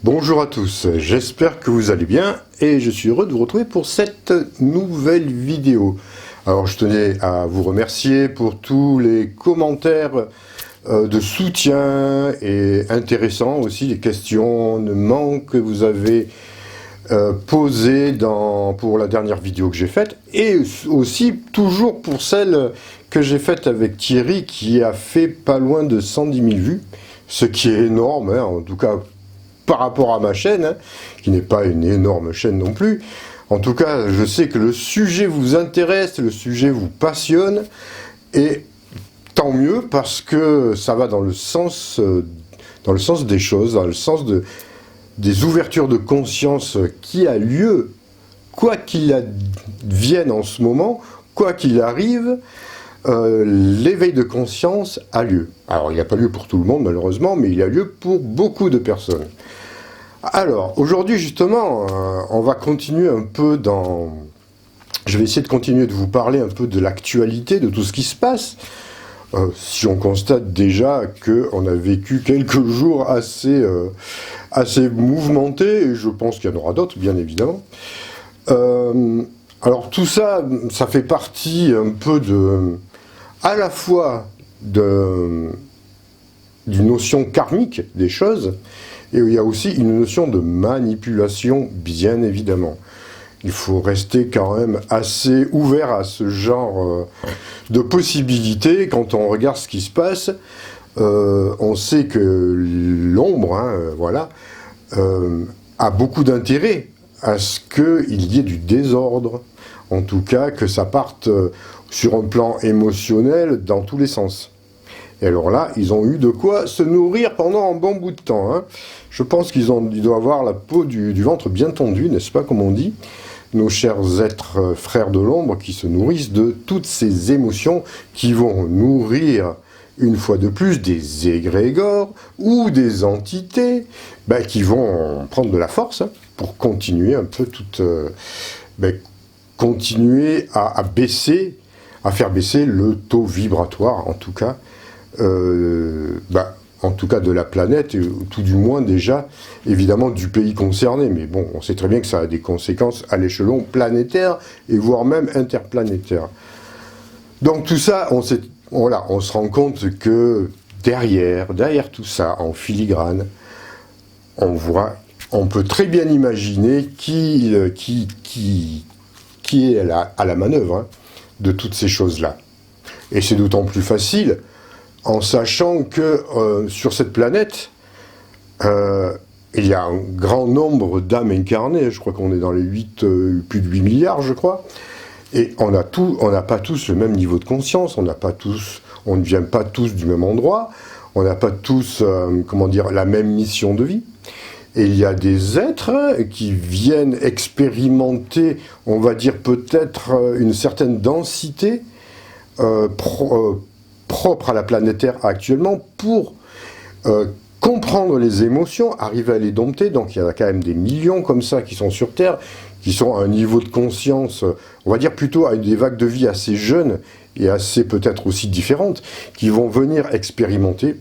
Bonjour à tous, j'espère que vous allez bien et je suis heureux de vous retrouver pour cette nouvelle vidéo. Alors je tenais à vous remercier pour tous les commentaires de soutien et intéressants aussi, les questionnements que vous avez posés pour la dernière vidéo que j'ai faite et aussi toujours pour celle que j'ai faite avec Thierry qui a fait pas loin de 110 000 vues, ce qui est énorme, hein, en tout cas par rapport à ma chaîne, hein, qui n'est pas une énorme chaîne non plus. En tout cas, je sais que le sujet vous intéresse, le sujet vous passionne, et tant mieux parce que ça va dans le sens des choses, dans le sens des ouvertures de conscience qui a lieu, quoi qu'il advienne en ce moment, quoi qu'il arrive. L'éveil de conscience a lieu. Alors, il n'y a pas lieu pour tout le monde, malheureusement, mais il a lieu pour beaucoup de personnes. Alors, aujourd'hui, justement, on va continuer un peu je vais essayer de continuer de vous parler un peu de l'actualité, de tout ce qui se passe. Si on constate déjà qu'on a vécu quelques jours assez mouvementés, et je pense qu'il y en aura d'autres, bien évidemment. Alors, tout ça, ça fait partie un peu à la fois d'une notion karmique des choses, et il y a aussi une notion de manipulation, bien évidemment. Il faut rester quand même assez ouvert à ce genre de possibilités. Quand on regarde ce qui se passe, on sait que l'ombre, a beaucoup d'intérêt à ce qu'il y ait du désordre. En tout cas, que ça parte sur un plan émotionnel dans tous les sens. Et alors là, ils ont eu de quoi se nourrir pendant un bon bout de temps. Hein. Je pense qu'ils doivent avoir la peau du ventre bien tendue, n'est-ce pas, comme on dit, nos chers êtres frères de l'ombre qui se nourrissent de toutes ces émotions qui vont nourrir, une fois de plus, des égrégores ou des entités qui vont prendre de la force pour continuer un peu continuer à baisser, à faire baisser le taux vibratoire, en tout cas, de la planète, et tout du moins déjà, évidemment, du pays concerné. Mais bon, on sait très bien que ça a des conséquences à l'échelon planétaire, et voire même interplanétaire. Donc tout ça, on se rend compte que derrière tout ça, en filigrane, on peut très bien imaginer qui est à la manœuvre de toutes ces choses-là. Et c'est d'autant plus facile en sachant que sur cette planète, il y a un grand nombre d'âmes incarnées. Je crois qu'on est dans les plus de 8 milliards, je crois. Et on n'a pas tous le même niveau de conscience, on ne vient pas tous du même endroit, on n'a pas tous, la même mission de vie. Et il y a des êtres qui viennent expérimenter, on va dire peut-être une certaine densité propre à la planète Terre actuellement pour comprendre les émotions, arriver à les dompter. Donc il y en a quand même des millions comme ça qui sont sur Terre, qui sont à un niveau de conscience, on va dire plutôt à des vagues de vie assez jeunes et assez peut-être aussi différentes, qui vont venir expérimenter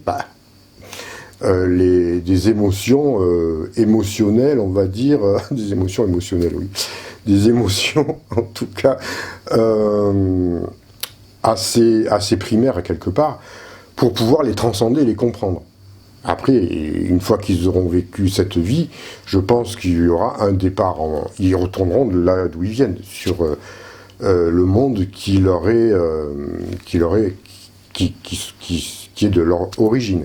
des émotions émotionnelles, on va dire, des émotions émotionnelles, oui, des émotions, en tout cas, assez primaires, quelque part, pour pouvoir les transcender et les comprendre. Après, une fois qu'ils auront vécu cette vie, je pense qu'il y aura un départ, ils retourneront de là d'où ils viennent, sur le monde qui est de leur origine.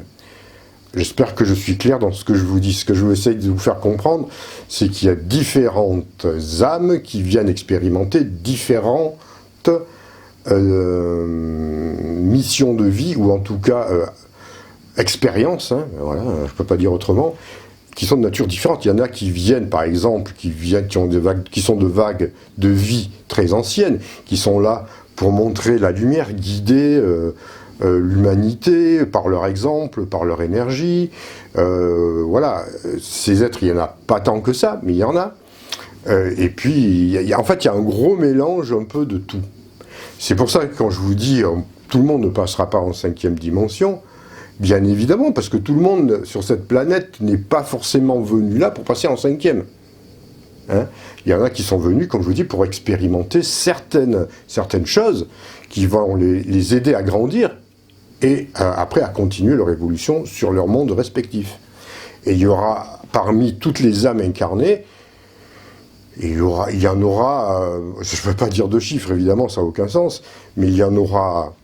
J'espère que je suis clair dans ce que je vous dis. Ce que je veux essayer de vous faire comprendre, c'est qu'il y a différentes âmes qui viennent expérimenter différentes missions de vie, ou en tout cas expériences, je ne peux pas dire autrement, qui sont de nature différente. Il y en a qui viennent, par exemple, qui sont de vagues de vie très anciennes, qui sont là pour montrer la lumière, guider l'humanité par leur exemple, par leur énergie. Ces êtres, il n'y en a pas tant que ça, mais il y en a. Et puis, il y a un gros mélange un peu de tout. C'est pour ça que quand je vous dis tout le monde ne passera pas en 5e dimension, Bien évidemment, parce que tout le monde sur cette planète n'est pas forcément venu là pour passer en 5e. Hein, il y en a qui sont venus, comme je vous dis, pour expérimenter certaines choses qui vont les aider à grandir et après à continuer leur évolution sur leur monde respectif. Et il y aura, parmi toutes les âmes incarnées, il y en aura, je ne peux pas dire de chiffres évidemment, ça n'a aucun sens, mais il y en aura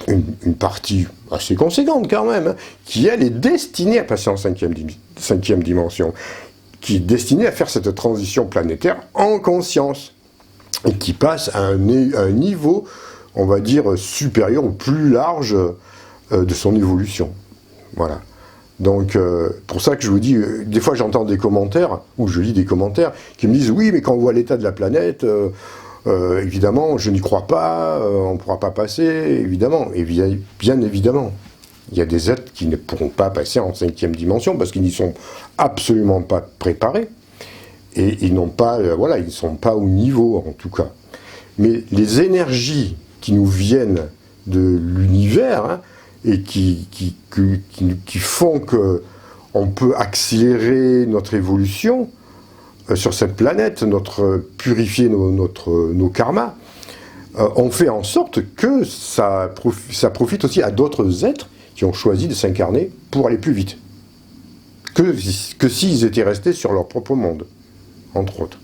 une partie assez conséquente quand même, hein, qui elle est destinée à passer en 5e dimension, qui est destinée à faire cette transition planétaire en conscience, et qui passe à un niveau, on va dire, supérieur ou plus large de son évolution. Voilà. Donc, pour ça que je vous dis, des fois j'entends des commentaires, ou je lis des commentaires, qui me disent « Oui, mais quand on voit l'état de la planète, évidemment, je n'y crois pas, on ne pourra pas passer, évidemment. » Et bien évidemment, il y a des êtres qui ne pourront pas passer en 5e dimension, parce qu'ils n'y sont absolument pas préparés, et ils n'ont pas, voilà, ils ne sont pas au niveau, en tout cas. Mais les énergies qui nous viennent de l'univers, hein, et qui font qu'on peut accélérer notre évolution sur cette planète, purifier nos karmas, on fait en sorte que ça profite aussi à d'autres êtres qui ont choisi de s'incarner pour aller plus vite que s'ils étaient restés sur leur propre monde, entre autres.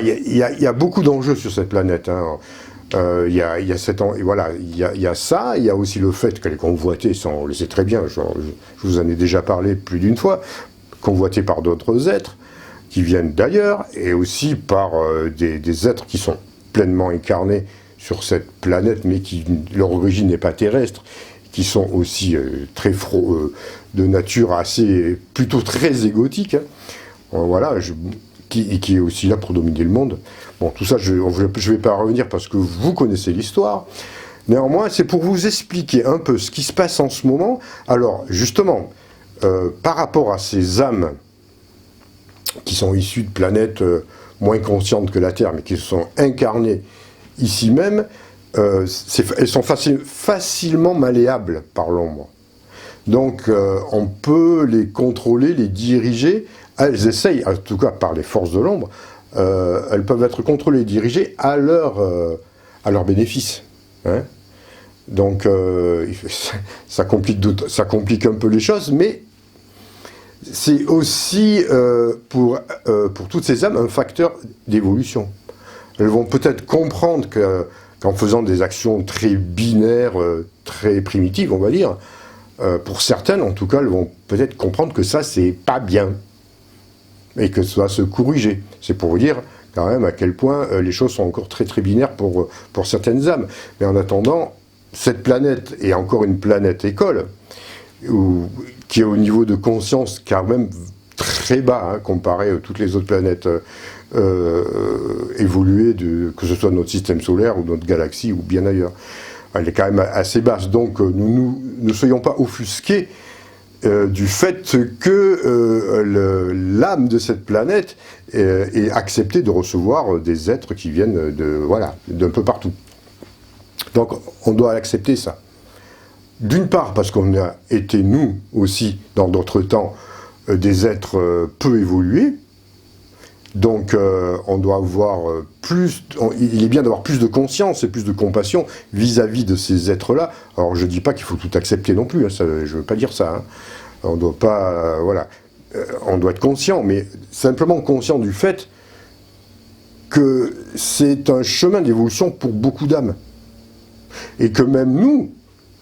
Il y a beaucoup d'enjeux sur cette planète, hein. Il y a ça, il y a aussi le fait qu'elle est convoitée, on le sait très bien, je vous en ai déjà parlé plus d'une fois, convoitée par d'autres êtres qui viennent d'ailleurs, et aussi par des êtres qui sont pleinement incarnés sur cette planète, mais leur origine n'est pas terrestre, qui sont aussi de nature plutôt très égotique, hein. Voilà, qui est aussi là pour dominer le monde. Bon, tout ça, je ne vais pas revenir parce que vous connaissez l'histoire. Néanmoins, c'est pour vous expliquer un peu ce qui se passe en ce moment. Alors, justement, par rapport à ces âmes qui sont issues de planètes moins conscientes que la Terre, mais qui se sont incarnées ici même, elles sont facilement malléables par l'ombre. Donc, on peut les contrôler, les diriger. Elles essayent, en tout cas par les forces de l'ombre, elles peuvent être contrôlées et dirigées à leur bénéfice. Hein. Donc, ça complique un peu les choses, mais c'est aussi, pour toutes ces âmes, un facteur d'évolution. Elles vont peut-être comprendre qu'en faisant des actions très binaires, très primitives, on va dire, pour certaines, en tout cas, elles vont peut-être comprendre que ça, c'est pas bien. Et que ça va se corriger. C'est pour vous dire quand même à quel point les choses sont encore très très binaires pour certaines âmes. Mais en attendant, cette planète est encore une planète école, qui est au niveau de conscience quand même très bas, hein, comparé à toutes les autres planètes évoluées, que ce soit notre système solaire ou notre galaxie ou bien ailleurs. Elle est quand même assez basse, donc nous ne soyons pas offusqués du fait que l'âme de cette planète ait accepté de recevoir des êtres qui viennent d'un peu partout. Donc on doit accepter ça. D'une part parce qu'on a été nous aussi dans d'autres temps des êtres peu évolués, donc on doit avoir il est bien d'avoir plus de conscience et plus de compassion vis-à-vis de ces êtres-là. Alors je ne dis pas qu'il faut tout accepter non plus, hein, je ne veux pas dire ça. Hein. On doit pas, on doit être conscient, mais simplement conscient du fait que c'est un chemin d'évolution pour beaucoup d'âmes. Et que même nous,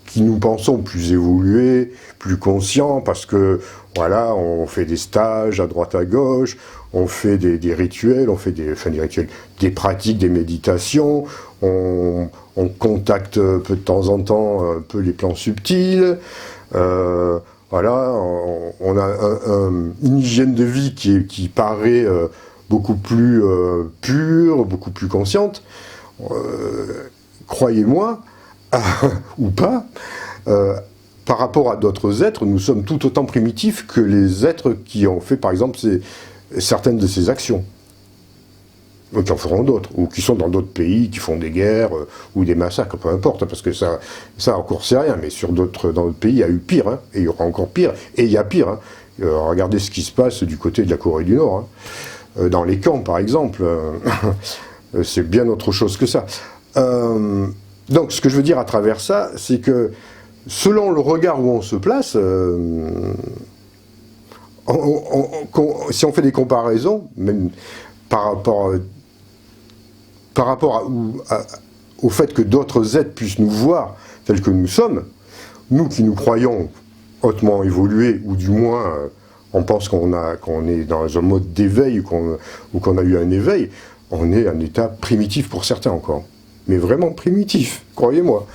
qui nous pensons plus évolués, plus conscients, parce que, voilà, on fait des stages à droite à gauche, on fait des rituels, on fait des pratiques, des méditations, on contacte peu de temps en temps un peu les plans subtils, voilà, on a une hygiène de vie qui paraît beaucoup plus pure, beaucoup plus consciente. Croyez-moi, ou pas, par rapport à d'autres êtres, nous sommes tout autant primitifs que les êtres qui ont fait, par exemple, certaines de ces actions. qui en feront d'autres, ou qui sont dans d'autres pays, qui font des guerres, ou des massacres, peu importe, parce que ça encore c'est rien, mais dans d'autres pays, il y a eu pire, hein, et il y aura encore pire, et il y a pire. Hein. Regardez ce qui se passe du côté de la Corée du Nord, hein. Dans les camps, par exemple, c'est bien autre chose que ça. Donc, ce que je veux dire à travers ça, c'est que, selon le regard où on se place, si on fait des comparaisons, même par rapport au fait que d'autres êtres puissent nous voir tels que nous sommes, nous qui nous croyons hautement évolués, ou du moins on pense qu'on est dans un mode d'éveil ou qu'on a eu un éveil, on est un état primitif pour certains encore. Mais vraiment primitif, croyez-moi.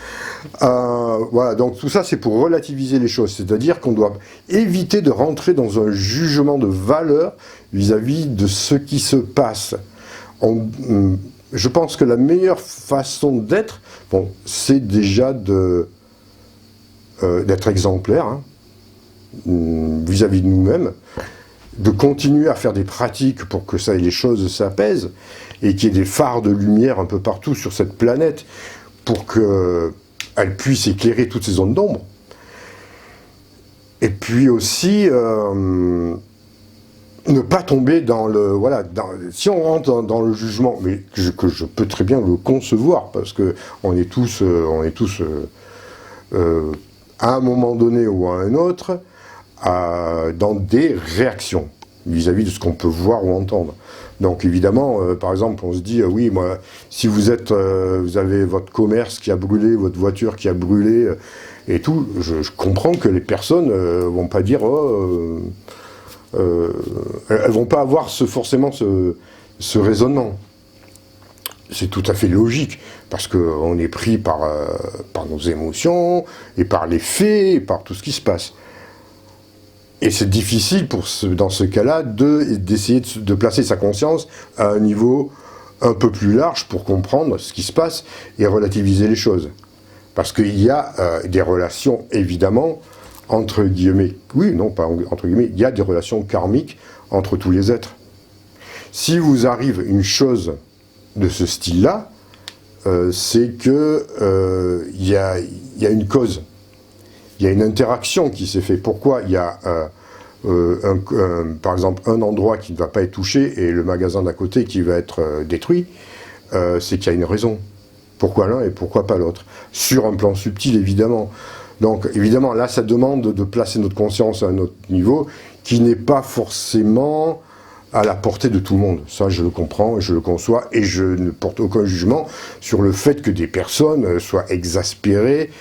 Voilà, donc tout ça c'est pour relativiser les choses, c'est-à-dire qu'on doit éviter de rentrer dans un jugement de valeur vis-à-vis de ce qui se passe. Je pense que la meilleure façon d'être, bon, c'est déjà d'être exemplaire, hein, vis-à-vis de nous-mêmes, de continuer à faire des pratiques pour que les choses s'apaisent, et qu'il y ait des phares de lumière un peu partout sur cette planète, pour qu'elle puisse éclairer toutes ces zones d'ombre. Et puis aussi, ne pas tomber dans le... Voilà, si on rentre dans le jugement, mais que je peux très bien le concevoir, parce qu'on est tous à un moment donné ou à un autre, dans des réactions vis-à-vis de ce qu'on peut voir ou entendre. Donc évidemment, par exemple, on se dit, oui, moi, si vous avez votre commerce qui a brûlé, votre voiture qui a brûlé, et tout, je comprends que les personnes vont pas dire, elles vont pas avoir forcément ce raisonnement. C'est tout à fait logique, parce qu'on est pris par nos émotions, et par les faits, et par tout ce qui se passe. Et c'est difficile, dans ce cas-là, d'essayer de placer sa conscience à un niveau un peu plus large pour comprendre ce qui se passe et relativiser les choses. Parce qu'il y a des relations, évidemment, entre guillemets, oui, non, pas entre guillemets, il y a des relations karmiques entre tous les êtres. Si vous arrive une chose de ce style-là, c'est que il y a une cause. Il y a une interaction qui s'est faite. Pourquoi il y a, par exemple, un endroit qui ne va pas être touché et le magasin d'à côté qui va être détruit, c'est qu'il y a une raison. Pourquoi l'un et pourquoi pas l'autre? Sur un plan subtil, évidemment. Donc, évidemment, là, ça demande de placer notre conscience à un autre niveau qui n'est pas forcément à la portée de tout le monde. Ça, je le comprends, je le conçois, et je ne porte aucun jugement sur le fait que des personnes soient exaspérées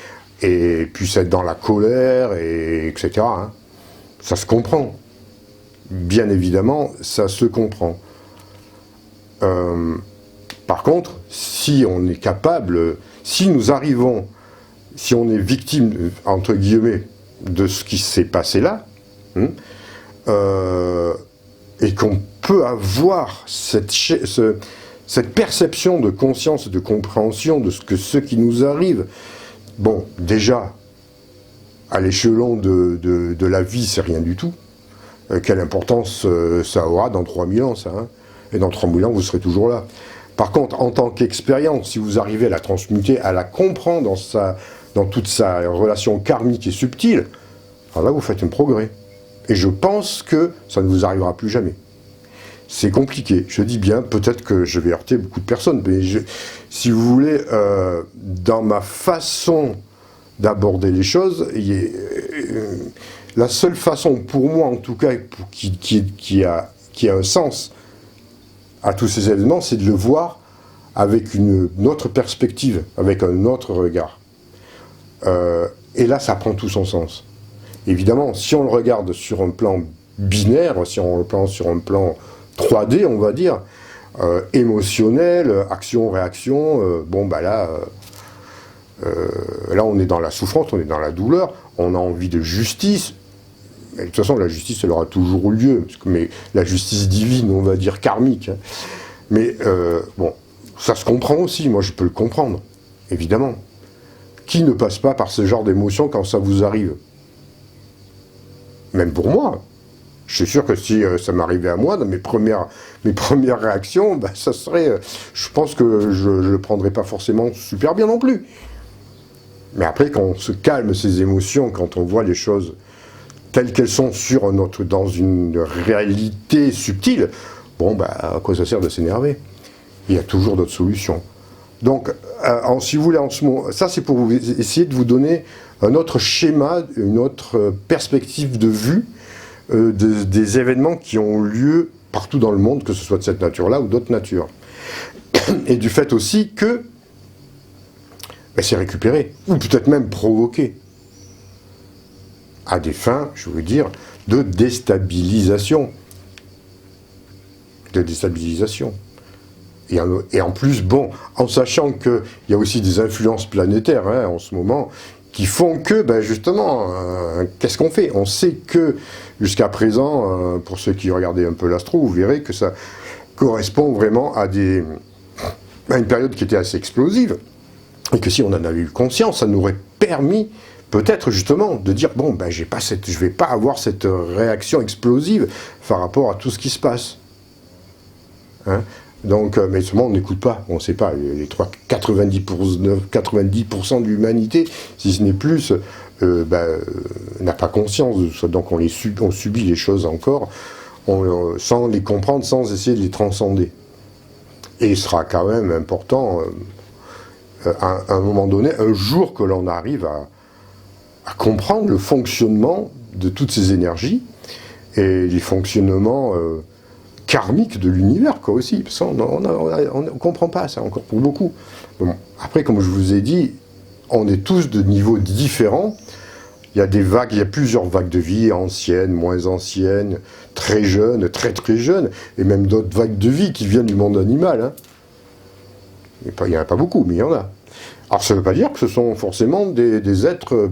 et puissent être dans la colère, etc. Hein. Ça se comprend. Bien évidemment, ça se comprend. Par contre, si on est capable, si nous arrivons, si on est victime, entre guillemets, de ce qui s'est passé là, et qu'on peut avoir cette perception de conscience et de compréhension de ce qui nous arrive. Bon, déjà, à l'échelon de la vie, c'est rien du tout. Quelle importance ça aura dans 3000 ans, ça, hein, et dans 3000 ans, vous serez toujours là. Par contre, en tant qu'expérience, si vous arrivez à la transmuter, à la comprendre dans toute sa relation karmique et subtile, alors là, vous faites un progrès. Et je pense que ça ne vous arrivera plus jamais. C'est compliqué, je dis bien, peut-être que je vais heurter beaucoup de personnes, mais si vous voulez, dans ma façon d'aborder les choses, la seule façon, pour moi en tout cas, qui a un sens à tous ces événements, c'est de le voir avec une autre perspective, avec un autre regard. Et là, ça prend tout son sens. Évidemment, si on le regarde sur un plan binaire, si on le regarde sur un plan 3D, on va dire, émotionnel, action-réaction, bon, bah là, on est dans la souffrance, on est dans la douleur, on a envie de justice. Mais de toute façon, la justice, elle aura toujours lieu, mais la justice divine, on va dire karmique. Hein. Mais bon, ça se comprend aussi, moi je peux le comprendre, évidemment. Qui ne passe pas par ce genre d'émotion quand ça vous arrive? Même pour moi. Je suis sûr que si ça m'arrivait à moi, dans mes premières réactions, ben, ça serait... je pense que je ne le prendrais pas forcément super bien non plus. Mais après, quand on se calme ses émotions, quand on voit les choses telles qu'elles sont dans une réalité subtile, bon, ben, à quoi ça sert de s'énerver? Il y a toujours d'autres solutions. Donc, si vous voulez, en ce moment, ça c'est pour essayer de vous donner un autre schéma, une autre perspective de vue des événements qui ont lieu partout dans le monde, que ce soit de cette nature-là ou d'autres natures. Et du fait aussi que ben, c'est récupéré, ou peut-être même provoqué, à des fins, je veux dire, de déstabilisation. De déstabilisation. Et en plus, bon, en sachant qu'il y a aussi des influences planétaires hein, en ce moment, qui font que, ben justement, qu'est-ce qu'on fait? On sait que, jusqu'à présent, pour ceux qui regardaient un peu l'astro, vous verrez que ça correspond vraiment à une période qui était assez explosive, et que si on en avait eu conscience, ça nous aurait permis, peut-être justement, de dire, bon, ben je ne vais pas avoir cette réaction explosive par rapport à tout ce qui se passe. Hein? Donc, mais seulement on n'écoute pas, on ne sait pas, les 90% de l'humanité, si ce n'est plus, n'a pas conscience de ça, donc on subit les choses encore, sans les comprendre, sans essayer de les transcender. Et il sera quand même important, à un moment donné, un jour que l'on arrive à comprendre le fonctionnement de toutes ces énergies, et les fonctionnements karmique de l'univers, quoi, aussi. Parce qu'on ne comprend pas ça, encore pour beaucoup. Bon, après, comme je vous ai dit, on est tous de niveaux différents. Il y a des vagues, il y a plusieurs vagues de vie, anciennes, moins anciennes, très jeunes, très très jeunes, et même d'autres vagues de vie qui viennent du monde animal. Hein. Il n'y en a pas beaucoup, mais il y en a. Alors, ça ne veut pas dire que ce sont forcément des êtres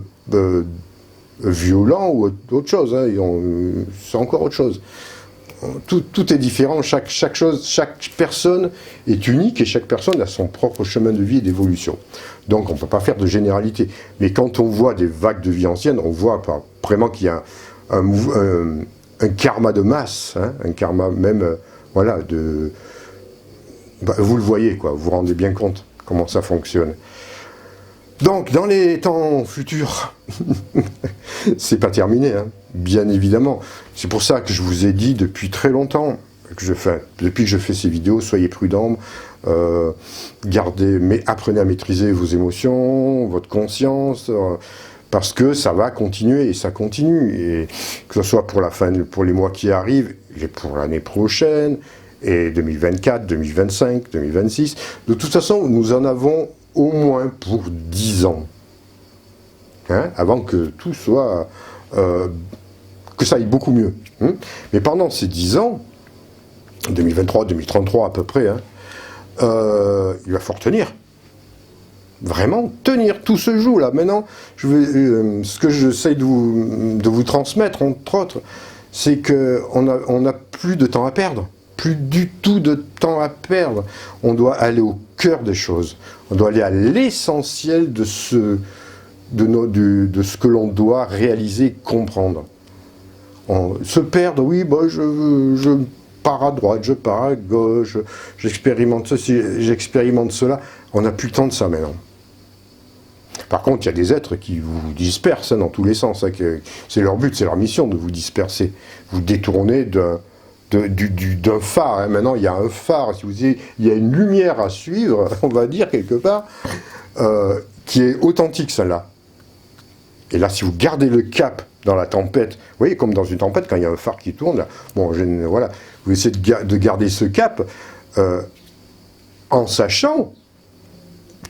violents ou autre chose. Hein. C'est encore autre chose. Tout est différent, chaque personne est unique et chaque personne a son propre chemin de vie et d'évolution. Donc on ne peut pas faire de généralité. Mais quand on voit des vagues de vie anciennes, on voit vraiment qu'il y a un karma de masse, hein, un karma même, voilà, vous le voyez, quoi, vous vous rendez bien compte comment ça fonctionne. Donc, dans les temps futurs, c'est pas terminé, hein, bien évidemment. C'est pour ça que je vous ai dit depuis très longtemps, depuis que je fais ces vidéos, soyez prudents, apprenez à maîtriser vos émotions, votre conscience, parce que ça va continuer, et ça continue. Et que ce soit pour pour les mois qui arrivent, et pour l'année prochaine, et 2024, 2025, 2026, de toute façon, nous en avons au moins pour 10 ans, hein, avant que tout soit, que ça aille beaucoup mieux. Hein. Mais pendant ces 10 ans, 2023, 2033 à peu près, hein, il va falloir tenir. Vraiment tenir, tout se joue là. Maintenant, ce que j'essaie de vous transmettre, entre autres, c'est qu'on n'a plus de temps à perdre. Plus du tout de temps à perdre. On doit aller au cœur des choses. On doit aller à l'essentiel de ce que l'on doit réaliser, comprendre. Se perdre, oui, bah, je pars à droite, je pars à gauche, j'expérimente ceci, j'expérimente cela. On n'a plus le temps de ça maintenant. Par contre, il y a des êtres qui vous dispersent hein, dans tous les sens. Hein, c'est leur but, c'est leur mission de vous disperser. Vous détourner d'un phare. Hein. Maintenant, il y a un phare, si vous dites, il y a une lumière à suivre, on va dire, quelque part, qui est authentique, celle-là. Et là, si vous gardez le cap dans la tempête, vous voyez, comme dans une tempête, quand il y a un phare qui tourne, là, bon, voilà, vous essayez de garder ce cap en sachant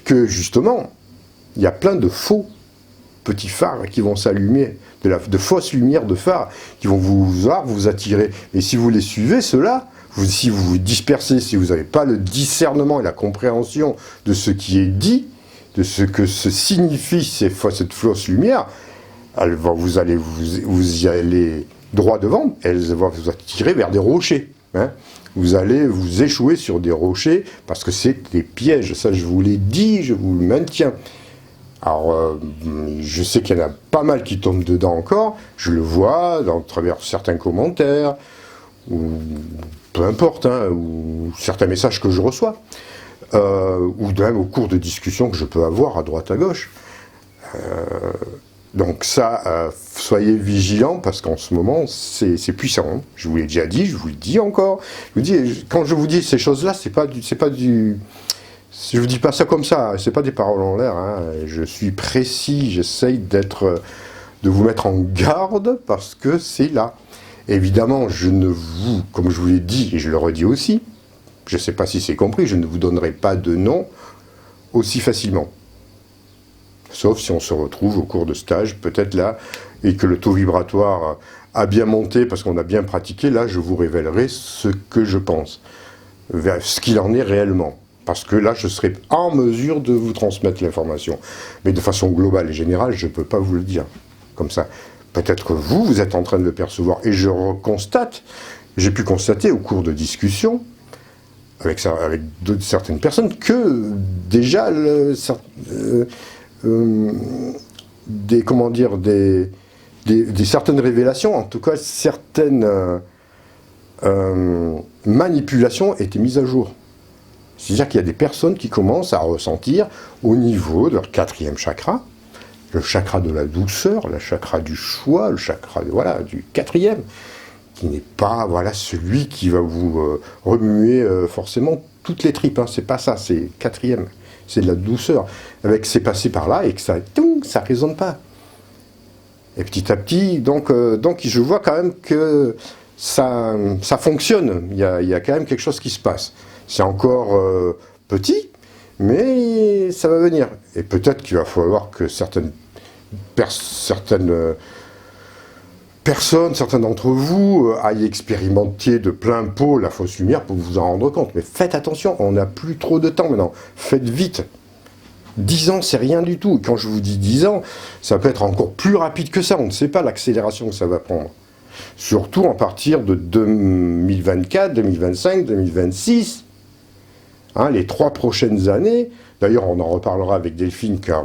que, justement, il y a plein de faux petits phares qui vont s'allumer, de fausses lumières de phares qui vont vous attirer. Et si vous les suivez, ceux-là, si vous vous dispersez, si vous n'avez pas le discernement et la compréhension de ce qui est dit, de ce que se signifie cette fausse lumière, vous allez y aller droit devant, elle va vous attirer vers des rochers. Hein. Vous allez vous échouer sur des rochers parce que c'est des pièges. Ça, je vous l'ai dit, je vous le maintiens. Alors, je sais qu'il y en a pas mal qui tombent dedans encore, je le vois à travers certains commentaires, ou peu importe, hein, ou certains messages que je reçois, ou même au cours de discussions que je peux avoir à droite à gauche. Donc ça, soyez vigilants, parce qu'en ce moment, c'est puissant. Hein. Je vous l'ai déjà dit, je vous le dis encore. Je vous dis, quand je vous dis ces choses-là, c'est pas du... Je vous dis pas ça comme ça, c'est pas des paroles en l'air. Hein. Je suis précis, j'essaye de vous mettre en garde, parce que c'est là. Évidemment, comme je vous l'ai dit, et je le redis aussi, je ne sais pas si c'est compris, je ne vous donnerai pas de nom aussi facilement. Sauf si on se retrouve au cours de stage, peut-être là, et que le taux vibratoire a bien monté parce qu'on a bien pratiqué, là je vous révélerai ce que je pense, ce qu'il en est réellement. Parce que là je serai en mesure de vous transmettre l'information. Mais de façon globale et générale, je ne peux pas vous le dire comme ça. Peut-être que vous êtes en train de le percevoir, et je constate, j'ai pu constater au cours de discussions, avec certaines personnes, que déjà des certaines révélations, en tout cas certaines manipulations étaient mises à jour. C'est-à-dire qu'il y a des personnes qui commencent à ressentir au niveau de leur 4e chakra, le chakra de la douceur, le chakra du choix, le chakra du 4e, qui n'est pas celui qui va vous remuer forcément toutes les tripes. Hein. C'est pas ça, c'est 4e. C'est de la douceur. C'est passé par là et que ça ne résonne pas. Et petit à petit, donc je vois quand même que ça fonctionne. Il y a quand même quelque chose qui se passe. C'est encore petit, mais ça va venir. Et peut-être qu'il va falloir que certains d'entre vous aillent expérimenter de plein pot la fausse lumière pour vous en rendre compte. Mais faites attention, on n'a plus trop de temps maintenant. Faites vite. 10 ans, c'est rien du tout. Et quand je vous dis 10 ans, ça peut être encore plus rapide que ça. On ne sait pas l'accélération que ça va prendre. Surtout à partir de 2024, 2025, 2026. Hein, les 3 prochaines années. D'ailleurs, on en reparlera avec Delphine, car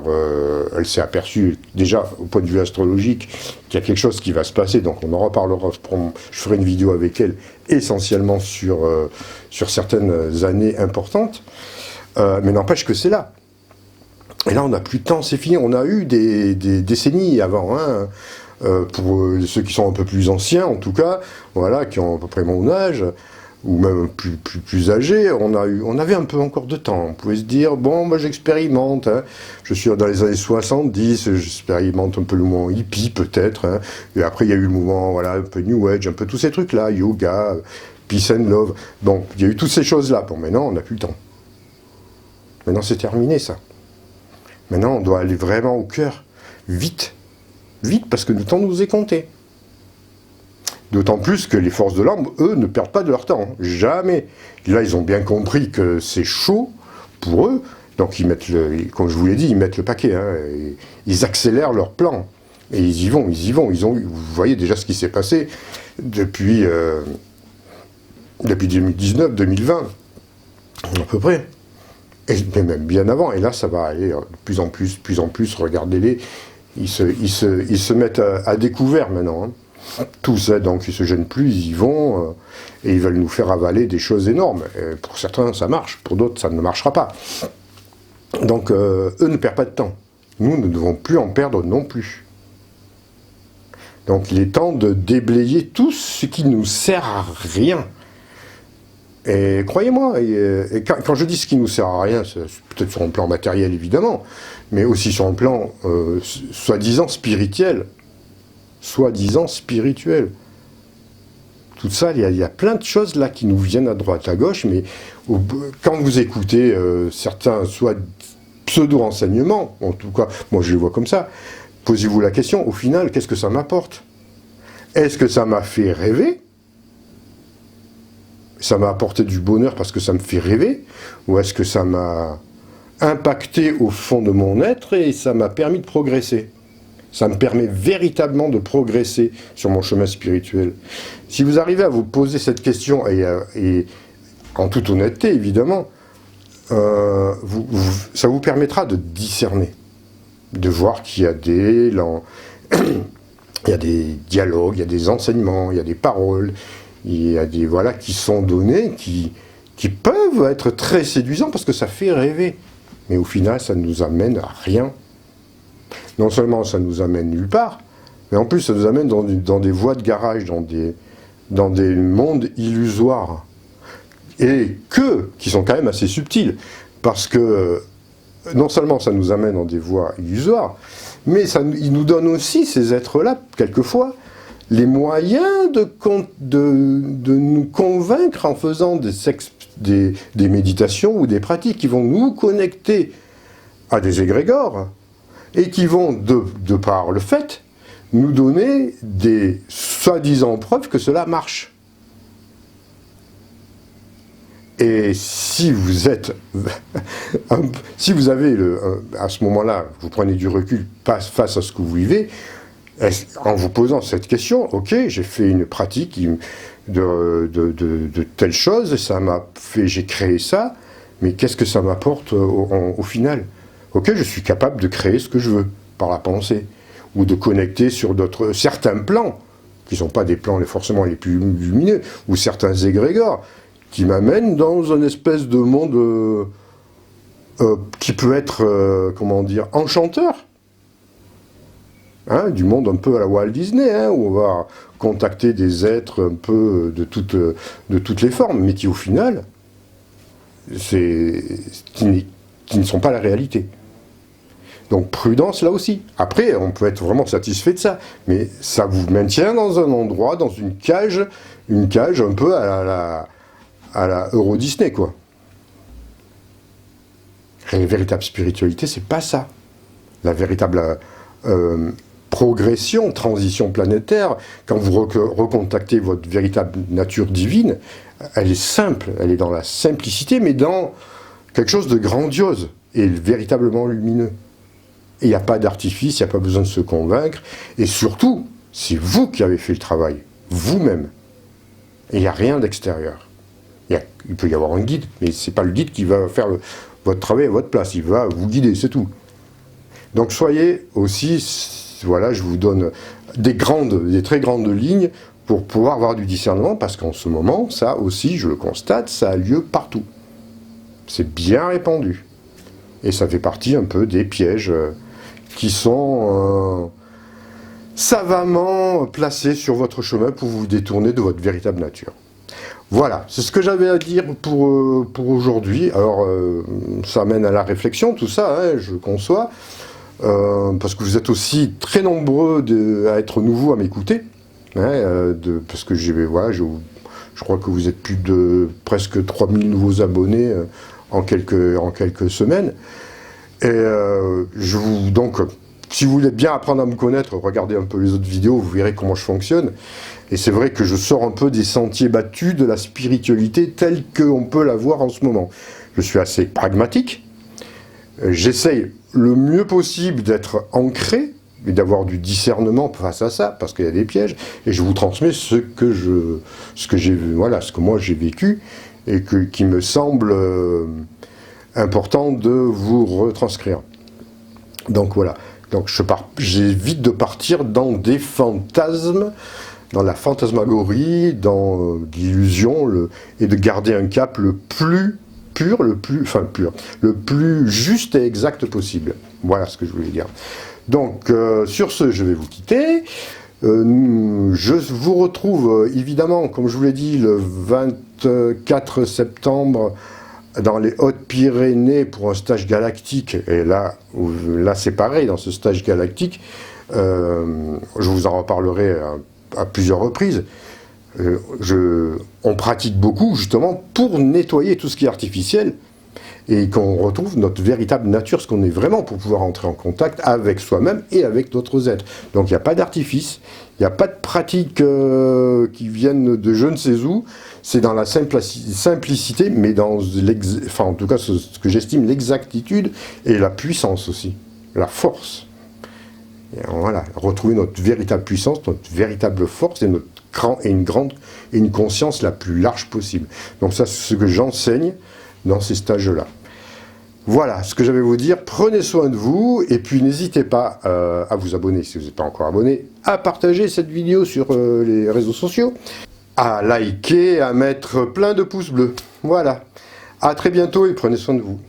elle s'est aperçue, déjà, au point de vue astrologique, qu'il y a quelque chose qui va se passer, donc on en reparlera, je ferai une vidéo avec elle, essentiellement sur certaines années importantes, mais n'empêche que c'est là. Et là, on n'a plus de temps, c'est fini. On a eu des décennies avant, hein, pour ceux qui sont un peu plus anciens, en tout cas, voilà, qui ont à peu près mon âge, ou même plus âgés, on avait un peu encore de temps. On pouvait se dire, bon, moi j'expérimente, hein. Je suis dans les années 70, j'expérimente un peu le mouvement hippie peut-être, hein. Et après il y a eu le mouvement, un peu New Age, un peu tous ces trucs-là, yoga, peace and love. Donc il y a eu toutes ces choses-là. Bon, maintenant on n'a plus le temps. Maintenant c'est terminé ça. Maintenant on doit aller vraiment au cœur, vite, parce que le temps nous est compté. D'autant plus que les forces de l'âme, eux, ne perdent pas de leur temps. Jamais. Là, ils ont bien compris que c'est chaud pour eux. Donc, ils mettent comme je vous l'ai dit, ils mettent le paquet. Hein, ils accélèrent leur plan. Et ils y vont. Vous voyez déjà ce qui s'est passé depuis 2019, 2020, à peu près. Mais même bien avant. Et là, ça va aller de plus en plus. Regardez-les. Ils se mettent à découvert maintenant. Hein. Tous, hein, donc ils ne se gênent plus, ils y vont, et ils veulent nous faire avaler des choses énormes. Et pour certains, ça marche, pour d'autres, ça ne marchera pas. Donc, eux ne perdent pas de temps. Nous ne devons plus en perdre non plus. Donc, il est temps de déblayer tout ce qui ne nous sert à rien. Et croyez-moi, et quand je dis ce qui ne nous sert à rien, c'est peut-être sur un plan matériel, évidemment, mais aussi sur un plan soi-disant spirituel. Tout ça, il y a plein de choses là qui nous viennent à droite, à gauche, mais quand vous écoutez certains soit pseudo-renseignements, en tout cas, moi je les vois comme ça, posez-vous la question, au final, qu'est-ce que ça m'apporte? Est-ce que ça m'a fait rêver? Ça m'a apporté du bonheur parce que ça me fait rêver? Ou est-ce que ça m'a impacté au fond de mon être et ça m'a permis de progresser? Ça me permet véritablement de progresser sur mon chemin spirituel. Si vous arrivez à vous poser cette question, et en toute honnêteté évidemment, ça vous permettra de discerner. de voir qu'il y a des il y a des dialogues, il y a des enseignements, il y a des paroles, il y a des voilà qui sont donnés, qui peuvent être très séduisants parce que ça fait rêver. Mais au final, ça ne nous amène à rien. Non seulement ça nous amène nulle part, mais en plus ça nous amène dans des voies de garage, dans des mondes illusoires. Et qui sont quand même assez subtils. Parce que non seulement ça nous amène dans des voies illusoires, mais il nous donne aussi, ces êtres-là, quelquefois, les moyens de nous convaincre en faisant des méditations ou des pratiques qui vont nous connecter à des égrégores et qui vont, de par le fait, nous donner des soi-disant preuves que cela marche. Et si vous êtes, si vous avez, à ce moment-là, vous prenez du recul face à ce que vous vivez, en vous posant cette question, ok, j'ai fait une pratique de telle chose, j'ai créé ça, mais qu'est-ce que ça m'apporte au final? Ok, je suis capable de créer ce que je veux par la pensée, ou de connecter sur certains plans, qui ne sont pas des plans forcément les plus lumineux, ou certains égrégores, qui m'amènent dans une espèce de monde qui peut être, comment dire, enchanteur. Hein, du monde un peu à la Walt Disney, hein, où on va contacter des êtres un peu de toutes les formes, mais qui au final, qui ne sont pas la réalité. Donc prudence là aussi. Après, on peut être vraiment satisfait de ça, mais ça vous maintient dans un endroit, dans une cage un peu à la Euro Disney, quoi. Et la véritable spiritualité, c'est pas ça. La véritable progression, transition planétaire, quand vous recontactez votre véritable nature divine, elle est simple, elle est dans la simplicité, mais dans quelque chose de grandiose et véritablement lumineux. Et il n'y a pas d'artifice, il n'y a pas besoin de se convaincre, et surtout, c'est vous qui avez fait le travail, vous-même. Et il n'y a rien d'extérieur. Il peut y avoir un guide, mais ce n'est pas le guide qui va faire votre travail à votre place, il va vous guider, c'est tout. Donc soyez aussi, voilà, je vous donne des très grandes lignes pour pouvoir avoir du discernement, parce qu'en ce moment, ça aussi, je le constate, ça a lieu partout. C'est bien répandu. Et ça fait partie un peu des pièges qui sont savamment placés sur votre chemin pour vous détourner de votre véritable nature. Voilà, c'est ce que j'avais à dire pour aujourd'hui. Alors, ça amène à la réflexion, tout ça, hein, je conçois, parce que vous êtes aussi très nombreux à être nouveaux à m'écouter, hein, parce que voilà, je crois que vous êtes plus de presque 3000 nouveaux abonnés en quelques semaines. Et donc, si vous voulez bien apprendre à me connaître, regardez un peu les autres vidéos, vous verrez comment je fonctionne. Et c'est vrai que je sors un peu des sentiers battus de la spiritualité telle qu'on peut la voir en ce moment. Je suis assez pragmatique. J'essaye le mieux possible d'être ancré et d'avoir du discernement face à ça, parce qu'il y a des pièges. Et je vous transmets ce que j'ai vu, voilà, ce que moi j'ai vécu et qui me semble important de vous retranscrire. Donc voilà. Donc j'évite de partir dans des fantasmes, dans la fantasmagorie, dans l'illusion, et de garder un cap le plus pur, le plus juste et exact possible. Voilà ce que je voulais dire. Donc, sur ce, je vais vous quitter. Je vous retrouve, évidemment, comme je vous l'ai dit, le 24 septembre, dans les Hautes-Pyrénées pour un stage galactique. Et là c'est pareil, dans ce stage galactique, je vous en reparlerai à plusieurs reprises. On pratique beaucoup justement pour nettoyer tout ce qui est artificiel et qu'on retrouve notre véritable nature, ce qu'on est vraiment, pour pouvoir entrer en contact avec soi-même et avec d'autres êtres. Donc il n'y a pas d'artifice, il n'y a pas de pratiques qui viennent de je ne sais où, c'est dans la simplicité, mais en tout cas ce que j'estime l'exactitude et la puissance aussi, la force. Et voilà, retrouver notre véritable puissance, notre véritable force et une conscience la plus large possible. Donc ça, c'est ce que j'enseigne dans ces stages-là. Voilà ce que j'avais à vous dire. Prenez soin de vous et puis n'hésitez pas à vous abonner si vous n'êtes pas encore abonné, à partager cette vidéo sur les réseaux sociaux, à liker, à mettre plein de pouces bleus. Voilà. À très bientôt et prenez soin de vous.